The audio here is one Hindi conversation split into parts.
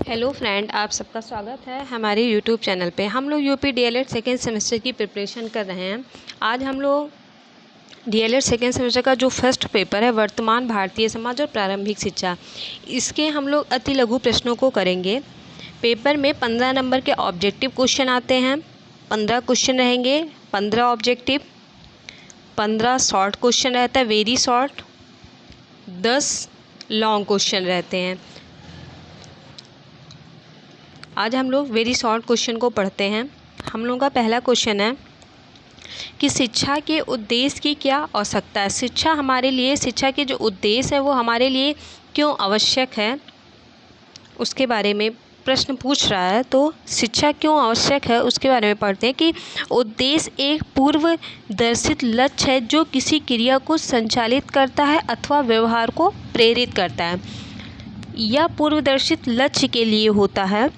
हेलो फ्रेंड, आप सबका स्वागत है हमारे यूट्यूब चैनल पे। हम लोग यूपी डीएलएड सेकेंड सेमेस्टर की प्रिपरेशन कर रहे हैं। आज हम लोग डीएलएड सेकेंड सेमेस्टर का जो फर्स्ट पेपर है, वर्तमान भारतीय समाज और प्रारंभिक शिक्षा, इसके हम लोग अति लघु प्रश्नों को करेंगे। पेपर में 15 नंबर के ऑब्जेक्टिव क्वेश्चन आते हैं। 15 क्वेश्चन रहेंगे, 15 ऑब्जेक्टिव, 15 शॉर्ट क्वेश्चन रहता है, वेरी शॉर्ट, 10 लॉन्ग क्वेश्चन रहते हैं। आज हम लोग वेरी शॉर्ट क्वेश्चन को पढ़ते हैं। हम लोगों का पहला क्वेश्चन है कि शिक्षा के उद्देश्य की क्या आवश्यकता है। शिक्षा हमारे लिए, शिक्षा के जो उद्देश्य है वो हमारे लिए क्यों आवश्यक है, उसके बारे में प्रश्न पूछ रहा है। तो शिक्षा क्यों आवश्यक है उसके बारे में पढ़ते हैं कि उद्देश्य एक पूर्व दर्शित लक्ष्य है जो किसी क्रिया को संचालित करता है अथवा व्यवहार को प्रेरित करता है। यह पूर्वदर्शित लक्ष्य के लिए होता है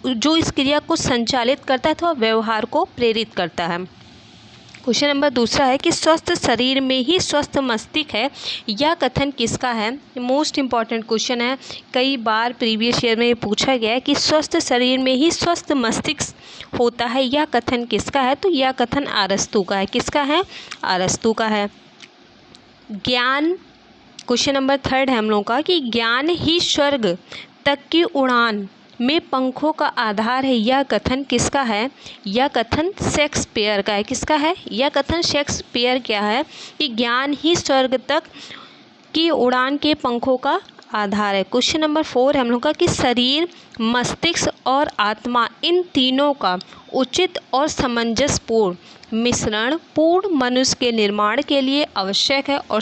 जो इस क्रिया को संचालित करता है अथवा व्यवहार को प्रेरित करता है। क्वेश्चन नंबर दूसरा है कि स्वस्थ शरीर में ही स्वस्थ मस्तिष्क है, यह कथन किसका है। मोस्ट इम्पॉर्टेंट क्वेश्चन है, कई बार प्रीवियस ईयर में ये पूछा गया है कि स्वस्थ शरीर में ही स्वस्थ मस्तिष्क होता है, यह कथन किसका है। तो यह कथन अरस्तू का है। किसका है? अरस्तू का है। ज्ञान, क्वेश्चन नंबर थर्ड है हम लोगों का कि ज्ञान ही स्वर्ग तक की उड़ान में पंखों का आधार है, यह कथन किसका है। यह कथन शेक्सपियर का है। किसका है? यह कथन शेक्सपियर क्या है कि ज्ञान ही स्वर्ग तक की उड़ान के पंखों का आधार है। क्वेश्चन नंबर 4 है हम लोग का कि शरीर, मस्तिष्क और आत्मा, इन तीनों का उचित और सामंजस्यपूर्ण मिश्रण पूर्ण मनुष्य के निर्माण के लिए आवश्यक है और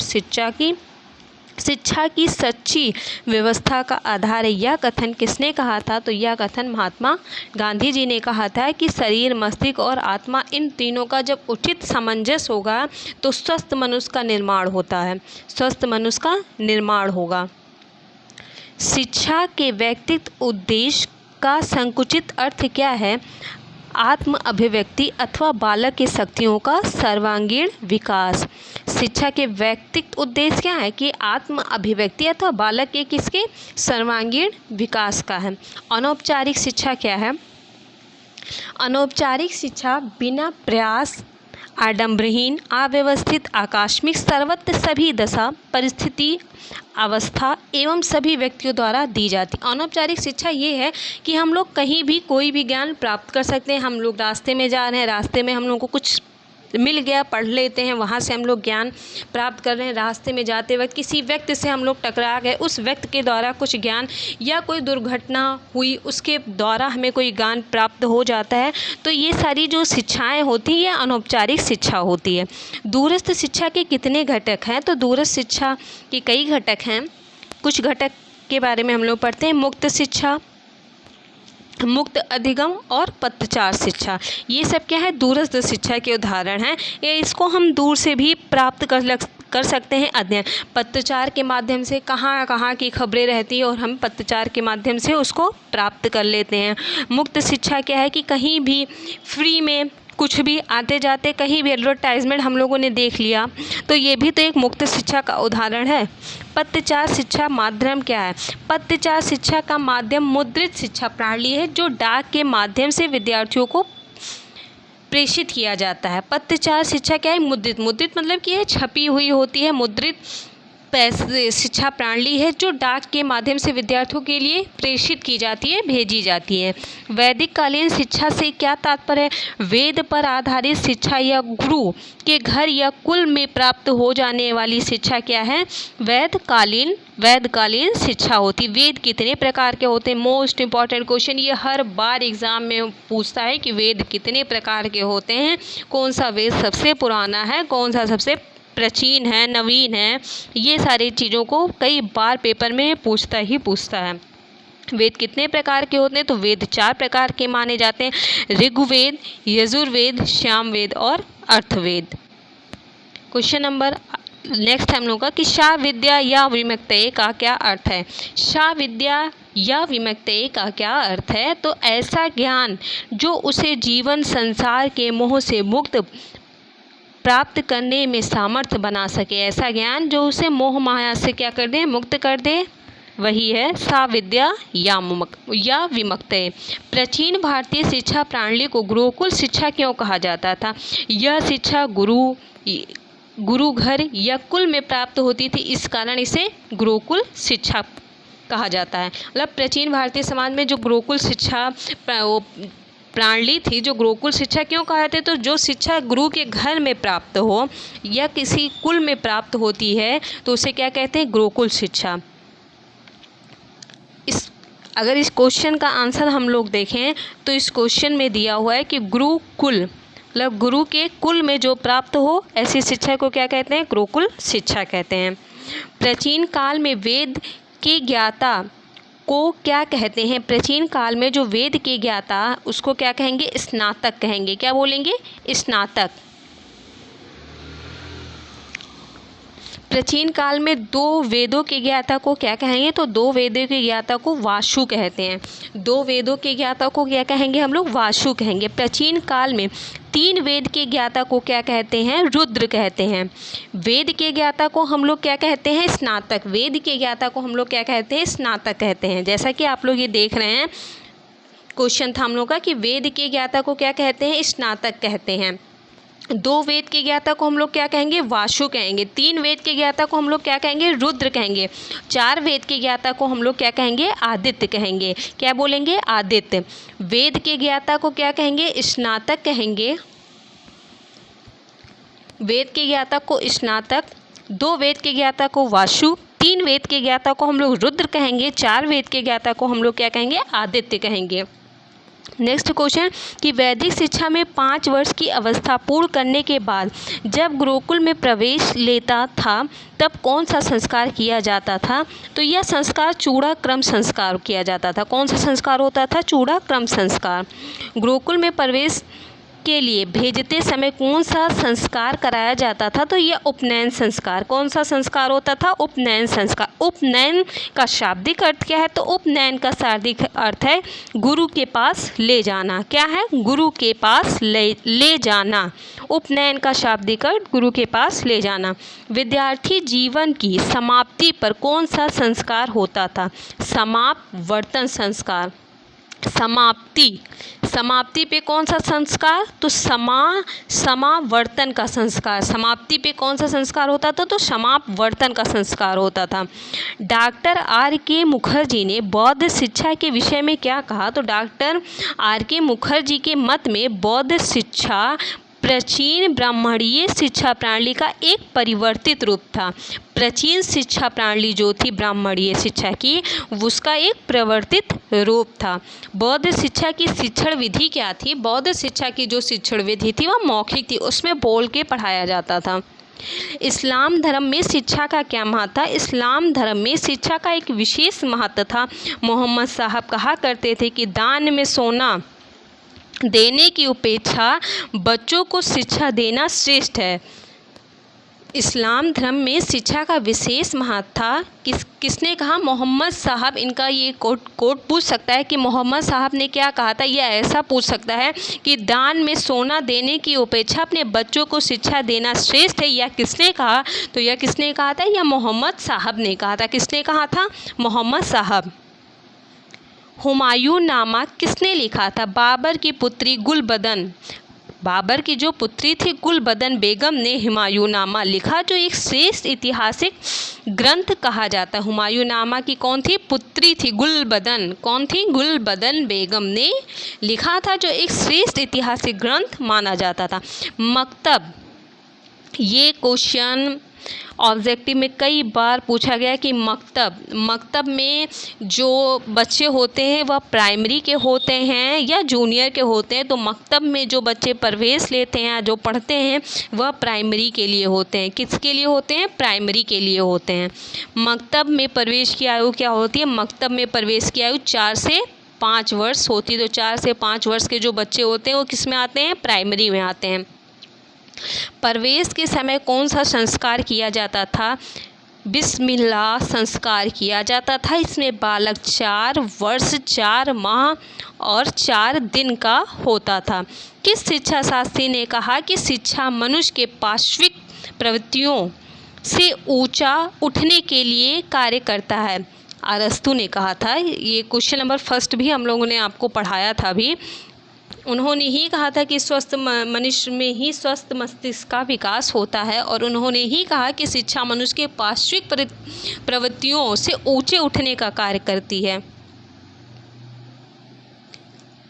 शिक्षा की सच्ची व्यवस्था का आधार है। यह कथन किसने कहा था। तो यह कथन महात्मा गांधी जी ने कहा था कि शरीर, मस्तिष्क और आत्मा, इन तीनों का जब उचित सामंजस्य होगा तो स्वस्थ मनुष्य का निर्माण होता है, स्वस्थ मनुष्य का निर्माण होगा। शिक्षा के व्यक्तित्व उद्देश्य का संकुचित अर्थ क्या है। आत्म अभिव्यक्ति अथवा बालक की शक्तियों का सर्वांगीण विकास। शिक्षा के व्यक्तित्व उद्देश्य क्या है कि आत्म अभिव्यक्ति अथवा बालक के किसके सर्वांगीण विकास का है। अनौपचारिक शिक्षा क्या है। अनौपचारिक शिक्षा बिना प्रयास, आडंबरहीन, अव्यवस्थित, आकस्मिक, सर्वत्र, सभी दशा, परिस्थिति, अवस्था एवं सभी व्यक्तियों द्वारा दी जाती। अनौपचारिक शिक्षा ये है कि हम लोग कहीं भी कोई भी ज्ञान प्राप्त कर सकते हैं। हम लोग रास्ते में जा रहे हैं, रास्ते में हम लोग को कुछ मिल गया, पढ़ लेते हैं, वहाँ से हम लोग ज्ञान प्राप्त कर रहे हैं। रास्ते में जाते वक्त किसी व्यक्ति से हम लोग टकरा गए, उस व्यक्ति के द्वारा कुछ ज्ञान, या कोई दुर्घटना हुई उसके द्वारा हमें कोई ज्ञान प्राप्त हो जाता है। तो ये सारी जो शिक्षाएं होती हैं ये अनौपचारिक शिक्षा होती है। दूरस्थ शिक्षा के कितने घटक हैं। तो दूरस्थ शिक्षा के कई घटक हैं। कुछ घटक के बारे में हम लोग पढ़ते हैं। मुक्त शिक्षा, मुक्त अधिगम और पत्राचार शिक्षा, ये सब क्या है, दूरस्थ शिक्षा के उदाहरण हैं। ये इसको हम दूर से भी प्राप्त कर सकते हैं अध्ययन। पत्राचार के माध्यम से कहाँ कहाँ की खबरें रहती है और हम पत्राचार के माध्यम से उसको प्राप्त कर लेते हैं। मुक्त शिक्षा क्या है कि कहीं भी फ्री में कुछ भी आते जाते कहीं भी एडवर्टाइजमेंट हम लोगों ने देख लिया, तो ये भी तो एक मुक्त शिक्षा का उदाहरण है। पत्राचार शिक्षा माध्यम क्या है। पत्राचार शिक्षा का माध्यम मुद्रित शिक्षा प्रणाली है जो डाक के माध्यम से विद्यार्थियों को प्रेषित किया जाता है। पत्राचार शिक्षा क्या है। मुद्रित, मुद्रित मतलब कि यह छपी हुई होती है। मुद्रित शिक्षा प्रणाली है जो डाक के माध्यम से विद्यार्थियों के लिए प्रेषित की जाती है, भेजी जाती है। वैदिक कालीन शिक्षा से क्या तात्पर्य है। वेद पर आधारित शिक्षा या गुरु के घर या कुल में प्राप्त हो जाने वाली शिक्षा क्या है। वैदकालीन शिक्षा होती। वेद कितने प्रकार के होते हैं। मोस्ट इम्पॉर्टेंट क्वेश्चन, ये हर बार एग्जाम में पूछता है कि वेद कितने प्रकार के होते हैं, कौन सा वेद सबसे पुराना है, कौन सा सबसे प्राचीन है, नवीन है। ये सारी चीज़ों को कई बार पेपर में पूछता है। वेद कितने प्रकार के होते हैं। तो वेद 4 प्रकार के माने जाते हैं। ऋग्वेद, यजुर्वेद, सामवेद और अर्थवेद। क्वेश्चन नंबर नेक्स्ट हम लोग का कि शाविद्या या विमुक्तये का क्या अर्थ है। शाविद्या या विमुक्तये का क्या अर्थ है। तो ऐसा ज्ञान जो उसे जीवन संसार के मोह से मुक्त प्राप्त करने में सामर्थ्य बना सके। ऐसा ज्ञान जो उसे मोह माया से क्या कर दे, मुक्त कर दे, वही है सा विद्या या विमुक्तये। प्राचीन भारतीय शिक्षा प्रणाली को गुरुकुल शिक्षा क्यों कहा जाता था? यह शिक्षा गुरु घर या कुल में प्राप्त होती थी, इस कारण इसे गुरुकुल शिक्षा कहा जाता है। मतलब प्राचीन भारतीय समाज में जो गुरुकुल शिक्षा प्रणाली थी, जो गुरुकुल शिक्षा क्यों कहते, तो जो शिक्षा गुरु के घर में प्राप्त हो या किसी कुल में प्राप्त होती है तो उसे क्या कहते हैं? गुरुकुल शिक्षा। अगर इस क्वेश्चन का आंसर हम लोग देखें तो इस क्वेश्चन में दिया हुआ है कि गुरुकुल मतलब गुरु के कुल में जो प्राप्त हो ऐसी शिक्षा को क्या कहते हैं? गुरुकुल शिक्षा कहते हैं। प्राचीन काल में वेद के ज्ञाता को क्या कहते हैं? प्राचीन काल में जो वेद के ज्ञाता उसको क्या कहेंगे? स्नातक कहेंगे। क्या बोलेंगे? स्नातक। प्राचीन काल में दो वेदों के ज्ञाता को क्या कहेंगे? तो दो वेदों के ज्ञाता को वासु कहते हैं। दो वेदों के ज्ञाता को क्या कहेंगे? हम लोग वासु कहेंगे। प्राचीन काल में तीन वेद के ज्ञाता को क्या कहते हैं? रुद्र कहते हैं। वेद के ज्ञाता को हम लोग क्या कहते हैं? स्नातक। वेद के ज्ञाता को हम लोग क्या कहते हैं? स्नातक कहते हैं। जैसा कि आप लोग ये देख रहे हैं, क्वेश्चन था हम लोग का कि वेद के ज्ञाता को क्या कहते हैं? स्नातक कहते हैं। दो वेद के ज्ञाता को हम लोग क्या कहेंगे? वासु कहेंगे। तीन वेद के ज्ञाता को हम लोग क्या कहेंगे? रुद्र कहेंगे। चार वेद के ज्ञाता को हम लोग क्या कहेंगे? आदित्य कहेंगे। क्या बोलेंगे? आदित्य। वेद के ज्ञाता को क्या कहेंगे? स्नातक कहेंगे। वेद के ज्ञाता को स्नातक, दो वेद के ज्ञाता को वासु, तीन वेद के ज्ञाता को हम लोग रुद्र कहेंगे, चार वेद के ज्ञाता को हम लोग क्या कहेंगे? आदित्य कहेंगे। नेक्स्ट क्वेश्चन कि वैदिक शिक्षा में 5 वर्ष की अवस्था पूर्ण करने के बाद जब गुरुकुल में प्रवेश लेता था तब कौन सा संस्कार किया जाता था? तो यह संस्कार चूड़ाक्रम संस्कार किया जाता था। कौन सा संस्कार होता था? चूड़ाक्रम संस्कार। गुरुकुल में प्रवेश के लिए भेजते समय कौन सा संस्कार कराया जाता था? तो यह उपनयन संस्कार। कौन सा संस्कार होता था? उपनयन संस्कार। उपनयन का शाब्दिक अर्थ क्या है? तो उपनयन का शाब्दिक अर्थ है गुरु के पास ले जाना। क्या है? गुरु के पास ले जाना। उपनयन का शाब्दिक अर्थ गुरु के पास ले जाना। विद्यार्थी जीवन की समाप्ति पर कौन सा संस्कार होता था? समापवर्तन संस्कार। समाप्ति पे कौन सा संस्कार? तो समावर्तन का संस्कार। समाप्ति पे कौन सा संस्कार होता था? तो समापवर्तन का संस्कार होता था। Doctor R.K. मुखर्जी ने बौद्ध शिक्षा के विषय में क्या कहा? तो डॉक्टर R.K. मुखर्जी के मत में बौद्ध शिक्षा प्राचीन ब्राह्मणीय शिक्षा प्रणाली का एक परिवर्तित रूप था। प्राचीन शिक्षा प्रणाली जो थी ब्राह्मणीय शिक्षा की, उसका एक परिवर्तित रूप था। बौद्ध शिक्षा की शिक्षण विधि क्या थी? बौद्ध शिक्षा की जो शिक्षण विधि थी वह मौखिक थी, उसमें बोल के पढ़ाया जाता था। इस्लाम धर्म में शिक्षा का क्या महत्व था? इस्लाम धर्म में शिक्षा का एक विशेष महत्व था। मोहम्मद साहब कहा करते थे कि दान में सोना देने की अपेक्षा बच्चों को शिक्षा देना श्रेष्ठ है। इस्लाम धर्म में शिक्षा का विशेष महत्व था। किसने कहा? मोहम्मद साहब। इनका ये कोट पूछ सकता है कि मोहम्मद साहब ने क्या कहा था, या ऐसा पूछ सकता है कि दान में सोना देने की अपेक्षा अपने बच्चों को शिक्षा देना श्रेष्ठ है, या किसने कहा? तो यह किसने कहा था? यह मोहम्मद साहब ने कहा था। किसने कहा था? मोहम्मद साहब। हुमायूं नामा किसने लिखा था? बाबर की पुत्री गुलबदन। बाबर की जो पुत्री थी गुलबदन बेगम ने हुमायूं नामा लिखा, जो एक श्रेष्ठ ऐतिहासिक ग्रंथ कहा जाता है। हुमायूं नामा की कौन थी? पुत्री थी गुलबदन। कौन थी? गुलबदन बेगम ने लिखा था, जो एक श्रेष्ठ ऐतिहासिक ग्रंथ माना जाता था। मकतब, ये क्वेश्चन ऑब्जेक्टिव में कई बार पूछा गया कि मकतब में जो बच्चे होते हैं वह प्राइमरी के होते हैं या जूनियर के होते हैं। तो मकतब में जो बच्चे प्रवेश लेते हैं, जो पढ़ते हैं, वह प्राइमरी के लिए होते हैं। किसके लिए होते हैं? प्राइमरी के लिए होते हैं। मकतब में प्रवेश की आयु क्या होती है? मकतब में प्रवेश की आयु 4 से 5 वर्ष होती है। तो 4 से 5 वर्ष के जो बच्चे होते हैं वो किस में आते हैं? प्राइमरी में आते हैं। प्रवेश के समय कौन सा संस्कार किया जाता था? बिस्मिल्लाह संस्कार किया जाता था। इसमें बालक 4 वर्ष 4 माह और 4 दिन का होता था। किस शिक्षा शास्त्री ने कहा कि शिक्षा मनुष्य के पाश्विक प्रवृत्तियों से ऊंचा उठने के लिए कार्य करता है? अरस्तु ने कहा था। ये क्वेश्चन नंबर फर्स्ट भी हम लोगों ने आपको पढ़ाया था अभी। उन्होंने ही कहा था कि स्वस्थ मनुष्य में ही स्वस्थ मस्तिष्क का विकास होता है, और उन्होंने ही कहा कि शिक्षा मनुष्य के पार्श्विक प्रवृत्तियों से ऊंचे उठने का कार्य करती है।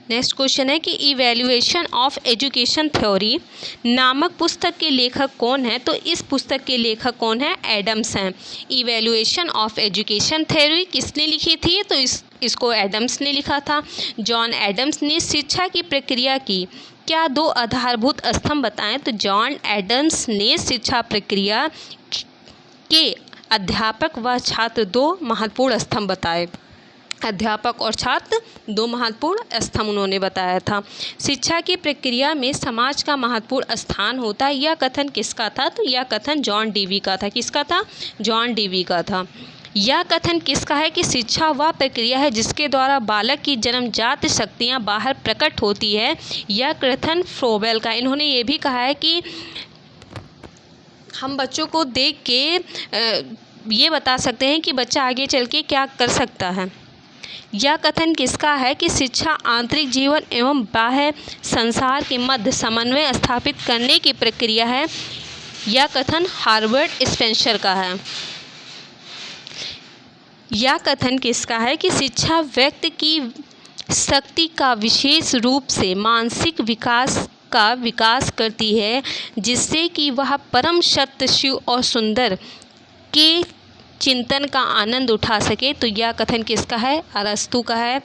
नेक्स्ट क्वेश्चन है कि इवैल्यूएशन ऑफ एजुकेशन थ्योरी नामक पुस्तक के लेखक कौन है? तो इस पुस्तक के लेखक कौन है? एडम्स हैं। इवैल्यूएशन ऑफ एजुकेशन थ्योरी किसने लिखी थी? तो इसको एडम्स ने लिखा था। जॉन एडम्स ने शिक्षा की प्रक्रिया की क्या दो आधारभूत स्तंभ बताएं? तो जॉन एडम्स ने शिक्षा प्रक्रिया के अध्यापक व छात्र दो महत्वपूर्ण स्तंभ बताए। अध्यापक और छात्र दो महत्वपूर्ण स्तंभ उन्होंने बताया था। शिक्षा की प्रक्रिया में समाज का महत्वपूर्ण स्थान होता है। यह कथन किसका था? तो यह कथन जॉन डीवी का था। किसका था? जॉन डीवी का था। यह कथन किसका है कि शिक्षा वह प्रक्रिया है जिसके द्वारा बालक की जन्मजात शक्तियाँ बाहर प्रकट होती है। यह कथन फ्रोबेल का। इन्होंने ये भी कहा है कि हम बच्चों को देख के ये बता सकते हैं कि बच्चा आगे चल के क्या कर सकता है। यह कथन किसका है कि शिक्षा आंतरिक जीवन एवं बाह्य संसार के मध्य समन्वय स्थापित करने की प्रक्रिया है। यह कथन हार्वर्ड स्पेंसर का है। यह कथन किसका है कि शिक्षा व्यक्ति की शक्ति का विशेष रूप से मानसिक विकास का विकास करती है, जिससे कि वह परम सत्य, शिव और सुंदर के चिंतन का आनंद उठा सके। तो यह कथन किसका है? अरस्तु का है।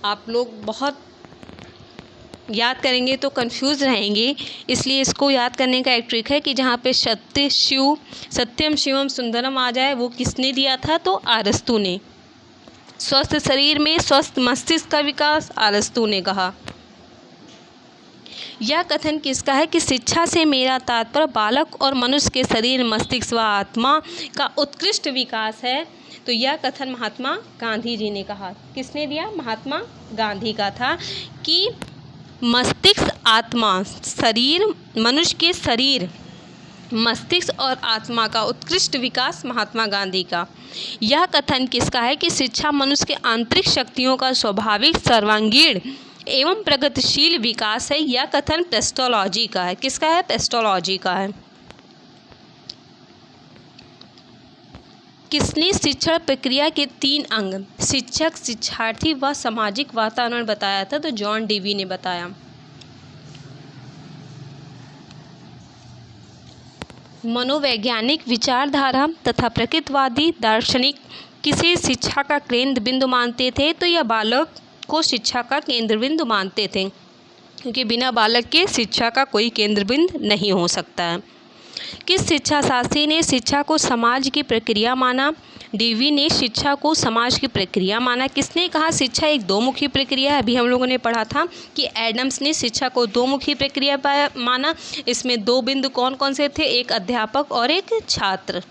आप लोग बहुत याद करेंगे तो कंफ्यूज रहेंगे, इसलिए इसको याद करने का एक ट्रिक है कि जहाँ पे सत्य शिव सत्यम शिवम सुंदरम आ जाए, वो किसने दिया था? तो अरस्तु ने। स्वस्थ शरीर में स्वस्थ मस्तिष्क का विकास, अरस्तु ने कहा। यह कथन किसका है कि शिक्षा से मेरा तात्पर्य बालक और मनुष्य के शरीर, मस्तिष्क व आत्मा का उत्कृष्ट विकास है। तो यह कथन महात्मा गांधी जी ने कहा। किसने दिया? महात्मा गांधी का था कि मस्तिष्क, आत्मा, शरीर, मनुष्य के शरीर, मस्तिष्क और आत्मा का उत्कृष्ट विकास, महात्मा गांधी का। यह कथन किसका है कि शिक्षा मनुष्य के आंतरिक शक्तियों का स्वाभाविक, सर्वांगीण एवं प्रगतिशील विकास है। यह कथन पेस्टोलॉजी का है। किसका है? पेस्टोलॉजी का है। किसने शिक्षण प्रक्रिया के 3 अंग शिक्षक, शिक्षार्थी व सामाजिक वातावरण बताया था? तो जॉन डीवी ने बताया। मनोवैज्ञानिक विचारधारा तथा प्रकृतिवादी दार्शनिक किसे शिक्षा का केंद्र बिंदु मानते थे? तो यह बालक को शिक्षा का केंद्र बिंदु मानते थे, क्योंकि बिना बालक के शिक्षा का कोई केंद्र बिंदु नहीं हो सकता है। किस शिक्षा शास्त्री ने शिक्षा को समाज की प्रक्रिया माना? डीवी ने शिक्षा को समाज की प्रक्रिया माना। किसने कहा शिक्षा एक दोमुखी प्रक्रिया है? अभी हम लोगों ने पढ़ा था कि एडम्स ने शिक्षा को दोमुखी प्रक्रिया माना। इसमें 2 बिंदु कौन कौन से थे? एक अध्यापक और एक छात्र।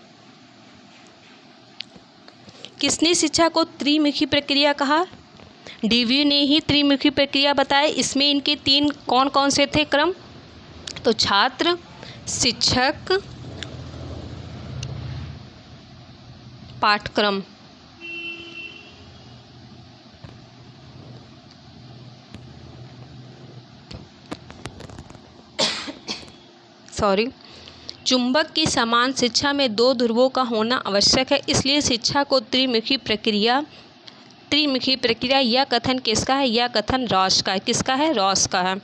किसने शिक्षा को त्रिमुखी प्रक्रिया कहा? डीवी ने ही त्रिमुखी प्रक्रिया बताया। इसमें इनके 3 कौन कौन से थे क्रम? तो छात्र, शिक्षक, पाठ्यक्रम। चुंबक की समान शिक्षा में 2 ध्रुवों का होना आवश्यक है, इसलिए शिक्षा को त्रिमुखी प्रक्रिया। यह कथन किसका है? यह कथन रॉस का है। किसका है? रॉस का है।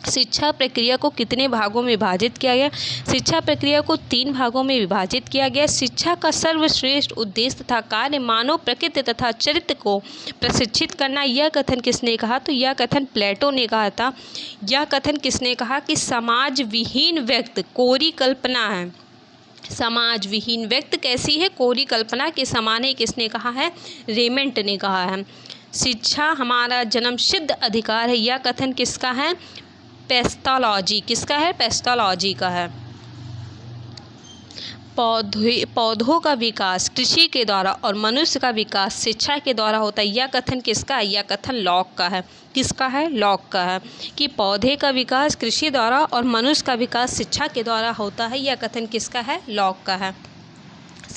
शिक्षा प्रक्रिया को कितने भागों में विभाजित किया गया? शिक्षा प्रक्रिया को 3 भागों में विभाजित किया गया। शिक्षा का सर्वश्रेष्ठ उद्देश्य तथा कार्य मानव प्रकृति तथा चरित्र को प्रशिक्षित करना। यह कथन किसने कहा? तो यह कथन प्लेटो ने कहा था। यह कथन किसने कहा कि समाज विहीन व्यक्ति कोरी कल्पना है। समाज विहीन व्यक्ति कैसी है? कोरी कल्पना के समान है। किसने कहा है? रेमंड ने कहा है। शिक्षा हमारा जन्मसिद्ध अधिकार है। यह कथन किसका है? पेस्टोलॉजी। किसका है? पेस्टोलॉजी का है। पौधों का विकास कृषि के द्वारा और मनुष्य का विकास शिक्षा के द्वारा होता है। यह कथन किसका है? यह कथन लॉक का है। किसका है? लॉक का है कि पौधे का विकास कृषि द्वारा और मनुष्य का विकास शिक्षा के द्वारा होता है। यह कथन किसका है? लॉक का है।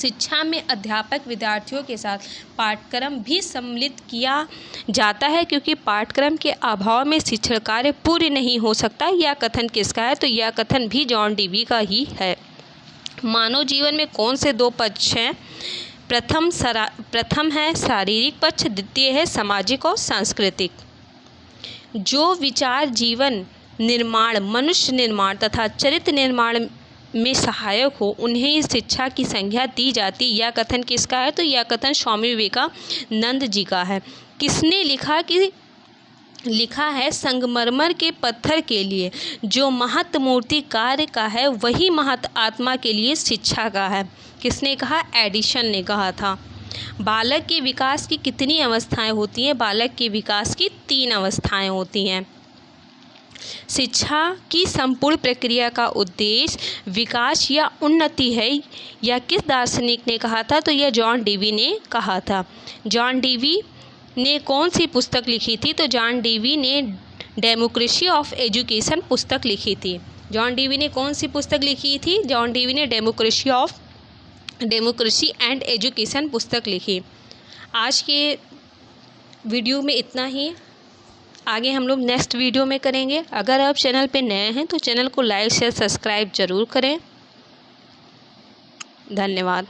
शिक्षा में अध्यापक विद्यार्थियों के साथ पाठ्यक्रम भी सम्मिलित किया जाता है, क्योंकि पाठ्यक्रम के अभाव में शिक्षण कार्य पूर्ण नहीं हो सकता। यह कथन किसका है? तो यह कथन भी जॉन डीवी का ही है। मानव जीवन में कौन से दो पक्ष हैं? प्रथम है शारीरिक पक्ष, द्वितीय है सामाजिक और सांस्कृतिक। जो विचार जीवन निर्माण, मनुष्य निर्माण तथा चरित्र निर्माण में सहायक हो, उन्हें शिक्षा की संज्ञा दी जाती। यह कथन किसका है? तो यह कथन स्वामी विवेकानंद जी का है। किसने लिखा है संगमरमर के पत्थर के लिए जो महत् मूर्ति कार्य का है, वही महत् आत्मा के लिए शिक्षा का है। किसने कहा? एडिसन ने कहा था। बालक के विकास की कितनी अवस्थाएं होती हैं? बालक के विकास की 3 अवस्थाएं होती हैं। शिक्षा की संपूर्ण प्रक्रिया का उद्देश्य विकास या उन्नति है, या किस दार्शनिक ने कहा था? तो यह जॉन डीवी ने कहा था। जॉन डीवी ने कौन सी पुस्तक लिखी थी? तो जॉन डीवी ने डेमोक्रेसी ऑफ एजुकेशन पुस्तक लिखी थी। जॉन डीवी ने कौन सी पुस्तक लिखी थी? जॉन डीवी ने डेमोक्रेसी एंड एजुकेशन पुस्तक लिखी। आज के वीडियो में इतना ही। आगे हम लोग नेक्स्ट वीडियो में करेंगे। अगर आप चैनल पे नए हैं तो चैनल को लाइक शेयर सब्सक्राइब ज़रूर करें। धन्यवाद।